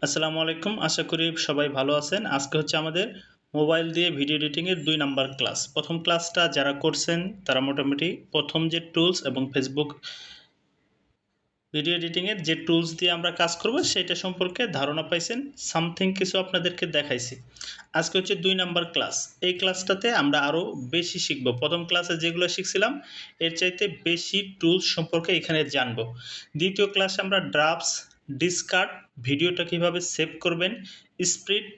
আসসালামু আলাইকুম। আশা করি সবাই ভালো আছেন। আজকে হচ্ছে আমাদের মোবাইল দিয়ে ভিডিও এডিটিং এর ২ নাম্বার ক্লাস। ১ম ক্লাসটা যারা করছেন তারা মোটামুটি ১ম যে টুলস এবং Facebook ভিডিও এডিটিং এর যে টুলস দিয়ে আমরা কাজ করব সেটা সম্পর্কে ধারণা পাইছেন। সামথিং কিছু আপনাদেরকে দেখাইছি। আজকে হচ্ছে ২ নাম্বার ক্লাস। এই ক্লাসটাতে আমরা আরো বেশি শিখব। ১ম ক্লাসে যেগুলো শিখছিলাম এর চাইতে বেশি টুলস সম্পর্কে এখানে জানব। ২য় ক্লাসে আমরা ড্রাফটস, ডিসকার্ড, ভিডিওটা কিভাবে সেভ করবেন, স্প্লিট,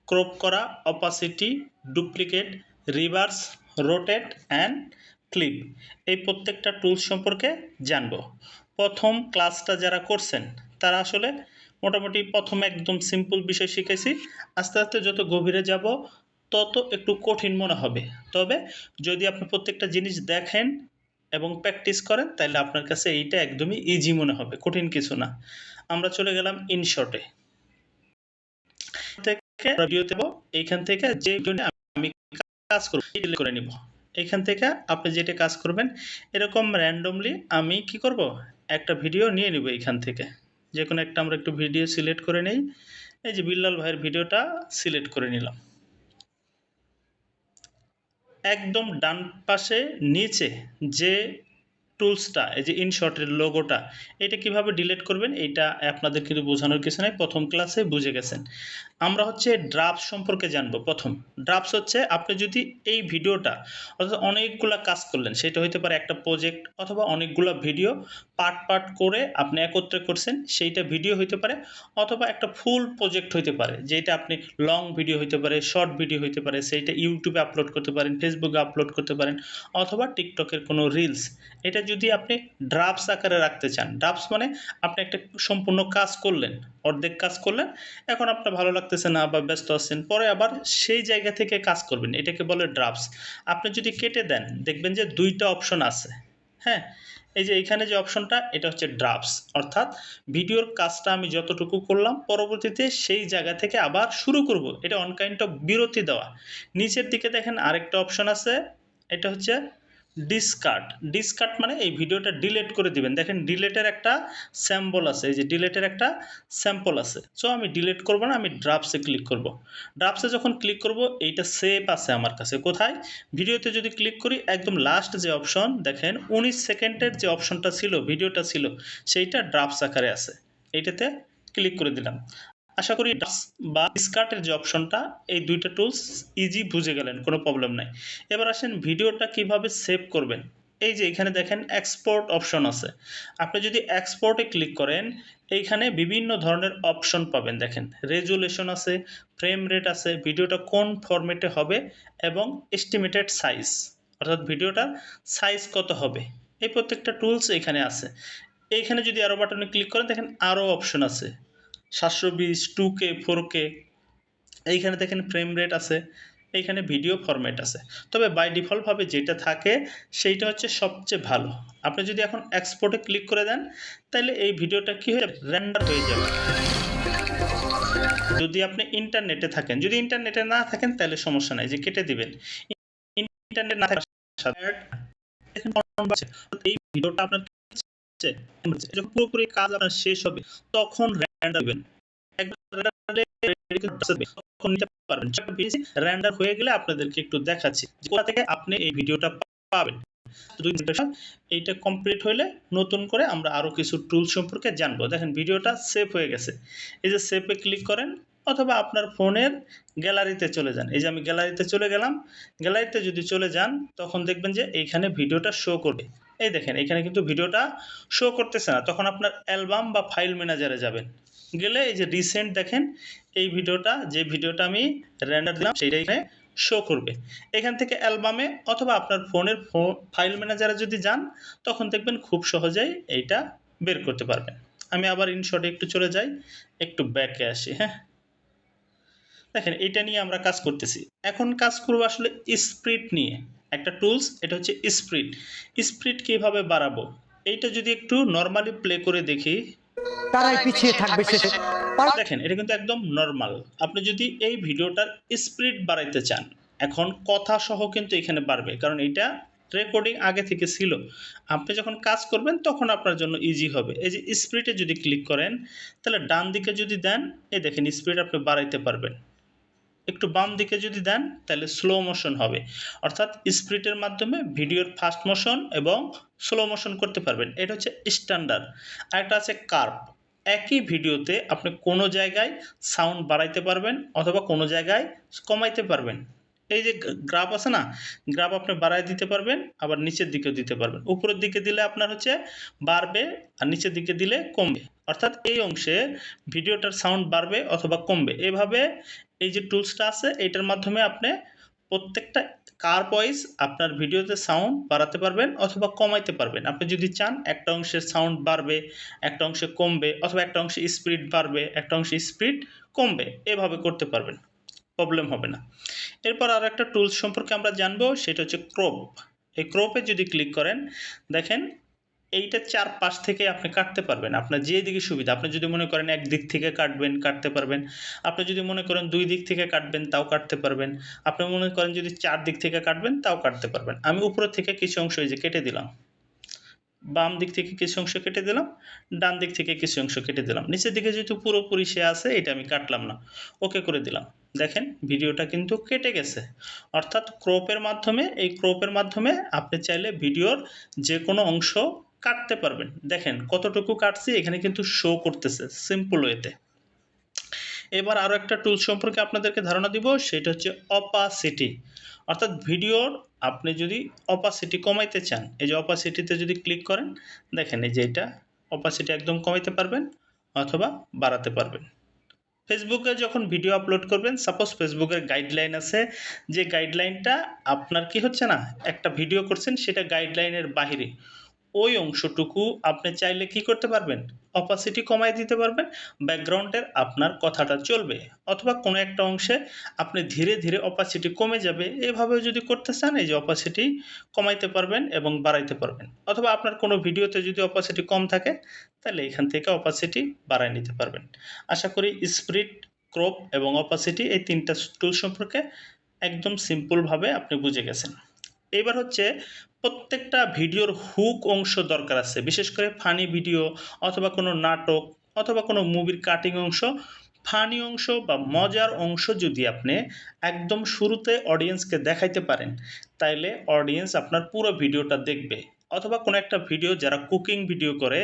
ক্রপ করা, opacity, duplicate, reverse, rotate and clip এই প্রত্যেকটা টুলস সম্পর্কে জানব। প্রথম ক্লাসটা যারা করছেন তারা আসলে মোটামুটি প্রথমে একদম সিম্পল বিষয় শিখেছি। আস্তে আস্তে যত গভীরে যাব তত একটু কঠিন মনে হবে। তবে যদি আপনি প্রত্যেকটা জিনিস দেখেন এবং প্র্যাকটিস করেন তাহলে আপনার কাছে এইটা একদমই ইজি মনে হবে, কঠিন কিছু না। আমরা চলে গেলাম ইনশর্টে। থেকে ভিডিও দেব, এইখান থেকে যে ভিডিও আমি কাজ করব ডিলিট করে নিব। এখান থেকে আপনি যেটা কাজ করবেন এরকম র্যান্ডমলি আমি কি করব একটা ভিডিও নিয়ে নিব এইখান থেকে। যে কোনো একটা আমরা একটু ভিডিও সিলেক্ট করে নেই। এই যে বিল্লাল ভাইয়ের ভিডিওটা সিলেক্ট করে নিলাম। একদম ডান পাশে নিচে যে টুলসটা এই যে ইনশর্টের লোগোটা এটা কিভাবে ডিলিট করবেন এইটা আপনাদের কিন্তু বোঝানোর কিছু নাই, প্রথম ক্লাসে বুঝে গেছেন। আমরা হচ্ছে ড্রাফটস সম্পর্কে জানবো। প্রথম ড্রাফটস হচ্ছে আপনি যদি এই ভিডিওটা অর্থাৎ অনেকগুলা কাজ করলেন, সেটা হতে পারে একটা প্রজেক্ট অথবা অনেকগুলা ভিডিও পার্ট পার্ট করে আপনি একত্রে করছেন, সেইটা ভিডিও হইতে পারে অথবা একটা ফুল প্রজেক্ট হইতে পারে, যেটা আপনি লং ভিডিও হইতে পারে, শর্ট ভিডিও হইতে পারে, সেইটা ইউটিউবে আপলোড করতে পারেন, ফেসবুকে আপলোড করতে পারেন অথবা টিকটকের কোনো রিলস। এটা যদি আপনি ড্রাফটস আকারে রাখতে চান, ড্রাফটস মানে আপনি একটা সম্পূর্ণ কাজ করলেন, অর্ধেক কাজ করলেন, এখন আপনার ভালো লাগতেছে না বা ব্যস্ত আছেন, পরে আবার সেই জায়গা থেকে কাজ করবেন, এটাকে বলে ড্রাফটস। আপনি যদি কেটে দেন দেখবেন যে ২টা অপশন আছে। হ্যাঁ, এই যে এইখানে যে অপশনটা এটা হচ্ছে ড্রাফটস, অর্থাৎ ভিডিওর কাজটা আমি যতটুকু করলাম পরবর্তীতে সেই জায়গা থেকে আবার শুরু করব, এটা অন কাইন্ড অফ বিরতি দেওয়া। নিচের দিকে দেখেন আরেকটা অপশন আছে, এটা হচ্ছে ডিসকার্ড। ডিসকার্ড মানে এই ভিডিওটা ডিলিট করে দিবেন। দেখেন ডিলিটের একটা স্যাম্পল আছে, এই যে ডিলিটের একটা স্যাম্পল আছে। সো আমি ডিলিট করব না, আমি ড্রাফটসে ক্লিক করব। ড্রাফটসে যখন ক্লিক করব এইটা সেভ আছে আমার কাছে কোথায়, ভিডিওতে যদি ক্লিক করি একদম লাস্ট যে অপশন দেখেন 19 সেকেন্ডের যে অপশনটা ছিল ভিডিওটা ছিল সেইটা ড্রাফটস আকারে আছে, এইটাতে ক্লিক করে দিলাম। আশা করি ড্রাফটস বা ডিসকার্ডের যে অপশনটা এই ২টা টুলস ইজি বুঝে গেলেন, কোনো প্রবলেম নাই। এবার আসেন ভিডিওটা কিভাবে সেভ করবেন। এই যে এখানে দেখেন এক্সপোর্ট অপশন আছে, আপনি যদি এক্সপোর্টে ক্লিক করেন এইখানে বিভিন্ন ধরনের অপশন পাবেন। দেখেন রেজুলেশন আছে, ফ্রেম রেট আছে, ভিডিওটা কোন ফরম্যাটে হবে এবং এস্টিমেটেড সাইজ, অর্থাৎ ভিডিওটার সাইজ কত হবে, এই প্রত্যেকটা টুলস এখানে আছে। এইখানে যদি আরও বাটনে ক্লিক করেন দেখেন আরও অপশন আছে, 720, 2K, 4K, এইখানে দেখেন ফ্রেম রেট আছে, এইখানে ভিডিও ফরম্যাট আছে। তবে বাই ডিফল্টভাবে যেটা থাকে সেইটা হচ্ছে সবচেয়ে ভালো। আপনি যদি এখন এক্সপোর্টে ক্লিক করে দেন তাহলে এই ভিডিওটা কি হয়ে যাবে, রেন্ডার হয়ে যাবে। যদি আপনি ইন্টারনেটে থাকেন, যদি ইন্টারনেটে না থাকেন তাহলে সমস্যা নাই, যে কেটে দিবেন। ইন্টারনেট না থাকার সাথে এই ভিডিওটা আপনার যখন পুরোপুরি কাজ আপনার শেষ হবে তখন রেন্ডার দিবেন। রেন্ডার হয়ে গেলে আপনাদেরকে একটু দেখাচ্ছি কোথা থেকে আপনি এই ভিডিওটা পাবেন। এইটা কমপ্লিট হলে নতুন করে আমরা আরো কিছু টুল সম্পর্কে জানবো। দেখেন ভিডিওটা সেভ হয়ে গেছে, এই যে সেভে ক্লিক করেন অথবা আপনার ফোনের গ্যালারিতে চলে যান। এই যে আমি গ্যালারিতে চলে গেলাম, গ্যালারিতে যদি চলে যান তখন দেখবেন যে এইখানে ভিডিওটা শো করবে। এই দেখেন এখানে কিন্তু ভিডিওটা শো করতেছে না, তখন আপনার অ্যালবাম বা ফাইল ম্যানেজারে যাবেন, গেলে এই যে রিসেন্ট দেখেন এই ভিডিওটা, যে ভিডিওটা আমি রেন্ডার দিলাম সেইটা এখানে শো করবে। এখান থেকে অ্যালবামে অথবা আপনার ফোনের ফাইল ম্যানেজারে যদি যান তখন দেখবেন খুব সহজেই এইটা বের করতে পারবেন। আমি আবার ইনশর্টে একটু চলে যাই, একটু ব্যাকে আসি। হ্যাঁ, দেখেন এইটা নিয়ে আমরা কাজ করতেছি। এখন কাজ করব আসলে স্প্লিট নিয়ে, একটা টুলস, এটা হচ্ছে স্প্লিট। স্প্লিট কিভাবে বাড়াবো এইটা যদি একটু নরমালি প্লে করে দেখি, তারাই পিছিয়ে থাকবে শেষে। দেখেন এটা কিন্তু একদম নরমাল। আপনি যদি এই ভিডিওটার স্পিড বাড়াইতে চান এখন কথা সহ কিন্তু এখানে বাড়বে, কারণ এটা রেকর্ডিং আগে থেকে ছিল। আপনি যখন কাজ করবেন তখন আপনার জন্য ইজি হবে। এই যে স্পিডে যদি ক্লিক করেন, তাহলে ডান দিকে যদি দেন, এই দেখেন স্পিড আপনি বাড়াইতে পারবেন। একটু বাম দিকে যদি দেন তাহলে স্লো মোশন হবে, অর্থাৎ স্পিডের মাধ্যমে ভিডিওর ফাস্ট মোশন এবং স্লো মোশন করতে পারবেন। এটা হচ্ছে স্ট্যান্ডার্ড। আরেকটা আছে কার্ভ। একই ভিডিওতে আপনি কোনো জায়গায় সাউন্ড বাড়াইতে পারবেন অথবা কোনো জায়গায় কমাইতে পারবেন। এই যে গ্রাফ আছে না, গ্রাফ আপনি বাড়ায় দিতে পারবেন, আবার নিচের দিকেও দিতে পারবেন। উপরের দিকে দিলে আপনার হচ্ছে বাড়বে আর নিচের দিকে দিলে কমবে, অর্থাৎ এই অংশে ভিডিওটার সাউন্ড বাড়বে অথবা কমবে। এভাবে এই যে টুলসটা আছে এটার মাধ্যমে আপনি প্রত্যেকটা কার্ভ ওয়াইজ আপনার ভিডিওতে সাউন্ড বাড়াতে পারবেন অথবা কমাইতে পারবেন। আপনি যদি চান একটা অংশের সাউন্ড বাড়বে, একটা অংশে কমবে, অথবা একটা অংশে স্পিড বাড়বে, একটা অংশে স্পিড কমবে, এভাবে করতে পারবেন, প্রবলেম হবে না। এরপর আর একটা টুলস সম্পর্কে আমরা জানবো, সেটা হচ্ছে ক্রপ। এই ক্রপে যদি ক্লিক করেন, দেখেন এইটা চারপাশ থেকে আপনি কাটতে পারবেন আপনার যে দিকে সুবিধা। আপনি যদি মনে করেন এক দিক থেকে কাটবেন, কাটতে পারবেন। আপনি যদি মনে করেন দুই দিক থেকে কাটবেন, তাও কাটতে পারবেন। আপনি মনে করেন যদি চার দিক থেকে কাটবেন, তাও কাটতে পারবেন। আমি উপর থেকে কিছু অংশ এই যে কেটে দিলাম, বাম দিক থেকে কিছু অংশ কেটে দিলাম, ডান দিক থেকে কিছু অংশ কেটে দিলাম। নিচের দিকে যেহেতু পুরোপুরি সে আছে, এটা আমি কাটলাম না, ওকে করে দিলাম। দেখেন ভিডিওটা কিন্তু কেটে গেছে। অর্থাৎ ক্রপের মাধ্যমে, এই ক্রপের মাধ্যমে আপনি চাইলে ভিডিওর যে কোনো অংশ কাটতে পারবেন। দেখেন কতটুকু কাটছি এখানে কিন্তু শো করতেছে সিম্পল ওয়েতে। এবার আরও একটা টুল সম্পর্কে আপনাদেরকে ধারণা দিব, সেটা হচ্ছে অপাসিটি। অর্থাৎ ভিডিওর আপনি যদি অপাসিটি কমাইতে চান, এই যে অপাসিটিতে যদি ক্লিক করেন, দেখেন এই যে এটা অপাসিটি একদম কমাইতে পারবেন অথবা বাড়াতে পারবেন। ফেসবুকে যখন ভিডিও আপলোড করবেন, সাপোজ ফেসবুকের গাইডলাইন আছে, যে গাইডলাইনটা আপনার কি হচ্ছে না, একটা ভিডিও করছেন সেটা গাইডলাইনের বাহিরে, ওই অংশটুকু আপনি চাইলে কি করতে পারবেন, অপাসিটি কমায় দিতে পারবেন, ব্যাকগ্রাউন্ডের আপনার কথাটা চলবে, অথবা কোনো একটা অংশে আপনি ধীরে ধীরে অপাসিটি কমে যাবে। এভাবেও যদি করতে চান, এই যে অপাসিটি কমাইতে পারবেন এবং বাড়াইতে পারবেন। অথবা আপনার কোনো ভিডিওতে যদি অপাসিটি কম থাকে, তাহলে এখান থেকে অপাসিটি বাড়ায় নিতে পারবেন। আশা করি স্প্লিট, ক্রপ এবং অপাসিটি এই তিনটা টুল সম্পর্কে একদম সিম্পলভাবে আপনি বুঝে গেছেন। এবার হচ্ছে প্রত্যেকটা ভিডিওর হুক অংশ দরকার আছে, বিশেষ করে ফানি ভিডিও অথবা কোনো নাটক অথবা কোনো মুভির কাটিং অংশ, ফানি অংশ বা মজার অংশ যদি আপনি একদম শুরুতে অডিয়েন্সকে দেখাইতে পারেন, তাইলে অডিয়েন্স আপনার পুরো ভিডিওটা দেখবে। অথবা কোনো একটা ভিডিও, যারা কুকিং ভিডিও করে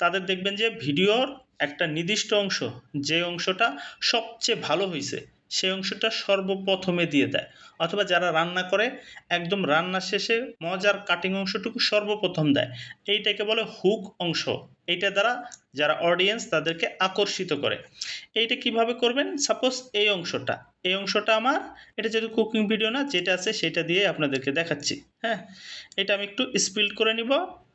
তাদের দেখবেন যে ভিডিওর একটা নির্দিষ্ট অংশ, যে অংশটা সবচেয়ে ভালো হয়েছে সেই অংশটা সর্বপ্রথমে দিয়ে দেয়। অথবা যারা রান্না করে একদম রান্না শেষে মজার কাটিং অংশটুকু সর্বপ্রথম দেয়। এইটাকে বলে হুক অংশ। এইটা দ্বারা যারা অডিয়েন্স তাদেরকে আকর্ষিত করে। এইটা কিভাবে করবেন, সাপোজ এই অংশটা আমার, এটা যেহেতু কুকিং ভিডিও না, যেটা আছে সেটা দিয়ে আপনাদেরকে দেখাচ্ছি। হ্যাঁ, এটা আমি একটু স্পিড করে নিব।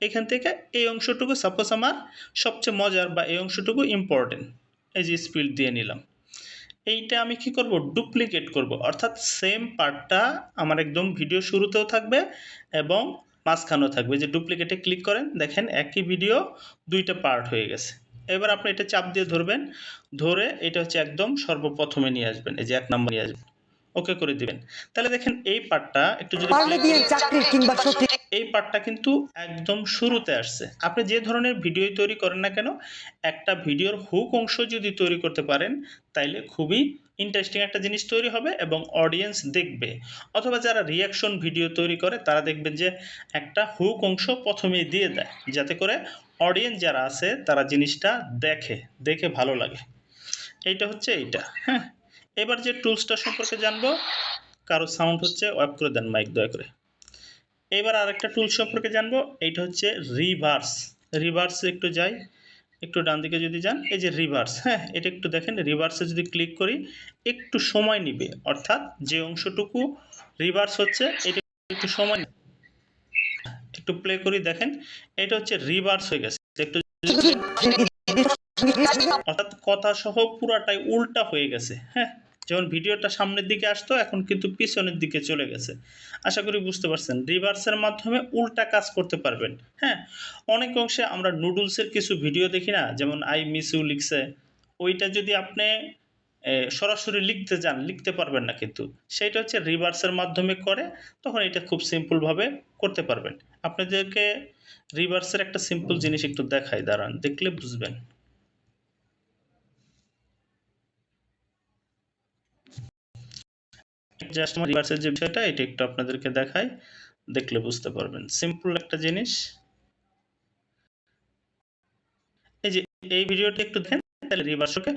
এখান থেকে এই অংশটুকু সাপোজ আমার সবচেয়ে মজার বা এই অংশটুকু ইম্পর্টেন্ট, এই যে স্পিড দিয়ে নিলাম। এইটা আমি কি করব, ডুপ্লিকেট করব, অর্থাৎ সেম পার্টটা আমার একদম ভিডিও শুরুতেও থাকবে এবং মাঝখানেও থাকবে। যে ডুপ্লিকেটে ক্লিক করেন, দেখেন একই ভিডিও দুইটা পার্ট হয়ে গেছে। এবার আপনি এটা চাপ দিয়ে ধরবেন, ধরে এটা হচ্ছে একদম সর্বপ্রথমে নিয়ে আসবেন, এই যে 1 নম্বর নিয়ে আসবেন, ওকে করে দিবেন। তাহলে দেখেন এই পার্টটা একটু যদি পারলে দিয়ে চাকরির কিংবা সত্যি এই পার্টটা কিন্তু একদম শুরুতে আসছে। আপনি যে ধরনের ভিডিও তৈরি করেন না কেন, একটা ভিডিওর হুক অংশ যদি তৈরি করতে পারেন, তাইলে খুবই ইন্টারেস্টিং একটা জিনিস তৈরি হবে এবং অডিয়েন্স দেখবে। অথবা যারা রিয়াকশন ভিডিও তৈরি করে তারা দেখবেন যে একটা হুক অংশ প্রথমেই দিয়ে দেয়, যাতে করে অডিয়েন্স যারা আছে তারা জিনিসটা দেখে ভালো লাগে। এইটা হচ্ছে এইটা। হ্যাঁ, এবার যে টুলসটা সম্পর্কে জানবো, কারো সাউন্ড হচ্ছে অফ করে দেন মাইক দয়া করে। এবার আরেকটা টুল সম্পর্কে জানবো, এইটা হচ্ছে রিভার্স। রিভার্সে একটু যাই, একটু ডান দিকে যদি যান, এই যে রিভার্স, হ্যাঁ এটা একটু দেখেন, রিভার্সে যদি ক্লিক করি একটু সময় নিবে, অর্থাৎ যে অংশটুকু রিভার্স হচ্ছে এটা একটু সময়, একটু প্লে করি, দেখেন এটা হচ্ছে রিভার্স হয়ে গেছে। একটু অর্থাৎ কথা সহ পুরাটাই উল্টা হয়ে গেছে। হ্যাঁ, যেমন ভিডিওটা সামনের দিকে আসতো এখন কিন্তু পিছনের দিকে চলে গেছে। আশা করি বুঝতে পারছেন, রিভার্সের মাধ্যমে উল্টা কাজ করতে পারবেন। হ্যাঁ, অনেক অংশে আমরা নুডলসের কিছু ভিডিও দেখি না, যেমন আই মিস ইউ লিখছে, ওইটা যদি আপনি সরাসরি লিখতে যান, লিখতে পারবেন না কিন্তু। সেইটা হচ্ছে রিভার্সের মাধ্যমে করে, তখন এটা খুব সিম্পলভাবে করতে পারবেন। আপনাদেরকে রিভার্সের একটা সিম্পল জিনিস একটু দেখাই, দাঁড়ান, দেখলে বুঝবেন। জাস্ট আমার রিভার্সের যে বিষয়টা এটা একটু আপনাদেরকে দেখাই, দেখলে বুঝতে পারবেন। সিম্পল একটা জিনিস। এই যে এই ভিডিওটা একটু দেখেন, তাহলে রিভার্সকে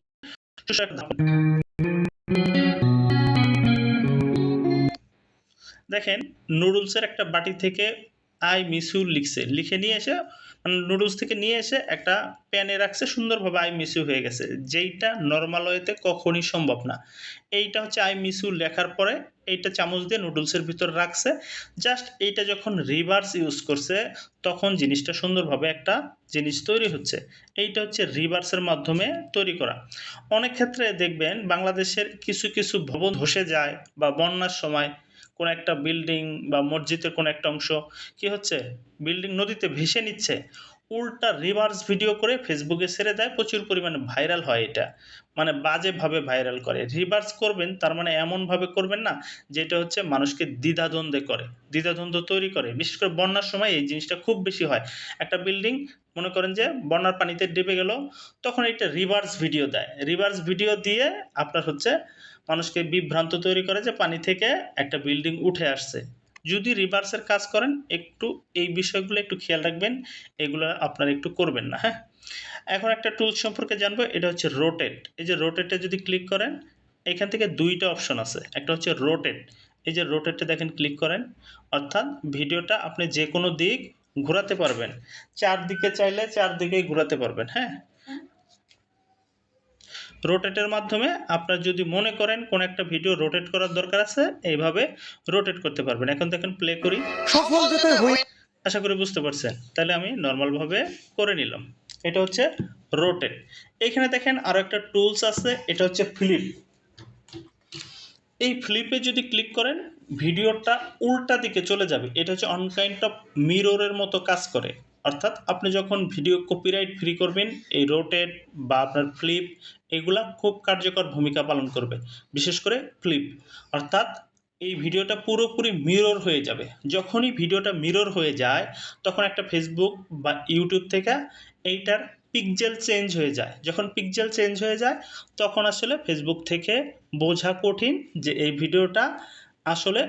দেখেন নুডলসের একটা বাটি থেকে আই মিস ইউ লিখছে, লিখে নিয়ে এসে মানে নুডলস থেকে নিয়ে এসে একটা প্যানে রাখছে, সুন্দরভাবে আই মিস ইউ হয়ে গেছে, যেইটা নর্মাল ওয়েতে কখনই সম্ভব না। এইটা হচ্ছে আই মিস ইউ লেখার পরে এইটা চামচ দিয়ে নুডলসের ভিতর রাখছে, জাস্ট এইটা যখন রিভার্স ইউজ করছে তখন জিনিসটা সুন্দরভাবে একটা জিনিস তৈরি হচ্ছে। এইটা হচ্ছে রিভার্সের মাধ্যমে তৈরি করা। অনেক ক্ষেত্রে দেখবেন বাংলাদেশের কিছু কিছু ভবন ধসে যায় বা বন্যার সময় কোনো একটা বিল্ডিং বা মসজিদের কোনো একটা অংশ কি হচ্ছে, বিল্ডিং নদীতে ভেসে নিচ্ছে, উল্টা রিভার্স ভিডিও করে ফেসবুকে ছেড়ে দেয়, প্রচুর পরিমাণে ভাইরাল হয় এটা, মানে বাজেভাবে ভাইরাল করে। রিভার্স করবেন তার মানে এমনভাবে করবেন না যেটা হচ্ছে মানুষকে দ্বিধাদ্বন্দ্বে করে, দ্বিধাদ্বন্দ্ব তৈরি করে। বিশেষ করে বন্যার সময় এই জিনিসটা খুব বেশি হয়। একটা বিল্ডিং মনে করেন যে বন্যার পানিতে ডুবে গেল, তখন এটা রিভার্স ভিডিও দেয়, রিভার্স ভিডিও দিয়ে আপনার হচ্ছে মানুষকে বিভ্রান্ত তৈরি করে যে পানি থেকে একটা বিল্ডিং উঠে আসছে। যদি রিভার্সের কাজ করেন একটু এই বিষয়গুলো একটু খেয়াল রাখবেন, এগুলো আপনারা একটু করবেন না, হ্যাঁ। এখন একটা টুলস সম্পর্কে জানবো, এটা হচ্ছে রোটেট। এই যে রোটেটে যদি ক্লিক করেন, এখান থেকে দুইটা অপশন আছে, একটা হচ্ছে রোটেট। এই যে রোটেটে দেখেন ক্লিক করেন, অর্থাৎ ভিডিওটা আপনি যে কোনো দিক ঘোরাতে পারবেন, চারদিকে চাইলে চারদিকেই ঘোরাতে পারবেন, হ্যাঁ। রোটেটের মাধ্যমে আপনার যদি মনে করেন কোন একটা ভিডিও রোটেট করার দরকার আছে, এইভাবে রোটেট করতে পারবেন। এখন দেখেন প্লে করি, সফল যাতে হই আশা করি বুঝতে পারছেন। তাহলে আমি নর্মালভাবে করে নিলাম। এটা হচ্ছে রোটেট। এখানে দেখেন আরও একটা টুলস আছে, এটা হচ্ছে ফ্লিপ। এই ফ্লিপে যদি ক্লিক করেন ভিডিওটা উল্টা দিকে চলে যাবে, এটা হচ্ছে অন কাইন্ড অফ মিররের মতো কাজ করে। অর্থাৎ আপনি যখন ভিডিও কপিরাইট ফ্রি করবেন, এই রোটেট বা আপনার ফ্লিপ এগুলা খুব কার্যকর ভূমিকা পালন করবে, বিশেষ করে ফ্লিপ। অর্থাৎ এই ভিডিওটা পুরোপুরি মিরর হয়ে যাবে। যখনই ভিডিওটা মিরর হয়ে যায় তখন একটা ফেসবুক বা ইউটিউব থেকে এইটার পিক্সেল চেঞ্জ হয়ে যায়। যখন পিক্সেল চেঞ্জ হয়ে যায় তখন আসলে ফেসবুক থেকে বোঝা কঠিন যে এই ভিডিওটা আসলে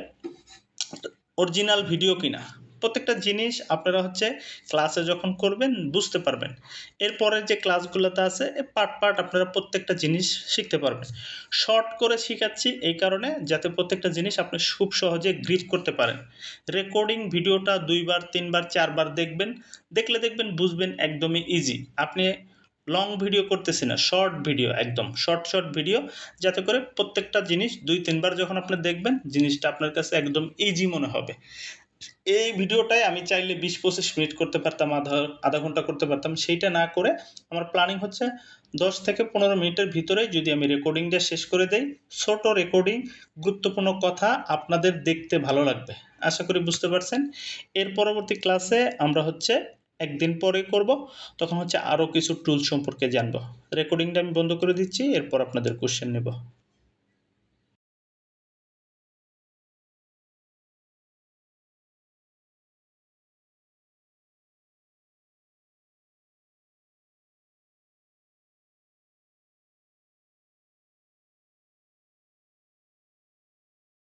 অরিজিনাল ভিডিও কিনা। প্রত্যেকটা জিনিস আপনারা হচ্ছে ক্লাসে যখন করবেন বুঝতে পারবেন। এরপরের যে ক্লাসগুলোতে আছে পার্ট পার্ট আপনারা প্রত্যেকটা জিনিস শিখতে পারবেন। শর্ট করে শিখাচ্ছি এই কারণে যাতে প্রত্যেকটা জিনিস আপনি খুব সহজে গ্রিপ করতে পারেন। রেকর্ডিং ভিডিওটা ২ বার ৩ বার ৪ বার দেখবেন, দেখলে দেখবেন বুঝবেন একদমই ইজি। আপনি লং ভিডিও করতেছি না, শর্ট ভিডিও, একদম শর্ট ভিডিও, যাতে করে প্রত্যেকটা জিনিস ২-৩ বার যখন আপনি দেখবেন জিনিসটা আপনার কাছে একদম ইজি মনে হবে। এই ভিডিওটাই আমি চাইলে ২০-২৫ মিনিট করতে পারতাম, আধা ঘন্টা করতে পারতাম। সেইটা না করে আমার প্ল্যানিং হচ্ছে ১০ থেকে ১৫ মিনিটের ভিতরেই যদি আমি রেকর্ডিংটা শেষ করে দেই। ছোট রেকর্ডিং, গুরুত্বপূর্ণ কথা, আপনাদের দেখতে ভালো লাগবে। আশা করি বুঝতে পারছেন। এর পরবর্তী ক্লাসে আমরা হচ্ছে একদিন পরে করব, তখন হচ্ছে আরও কিছু টুল সম্পর্কে জানব। রেকর্ডিংটা আমি বন্ধ করে দিচ্ছি, এরপর আপনাদের কোশ্চেন নেব।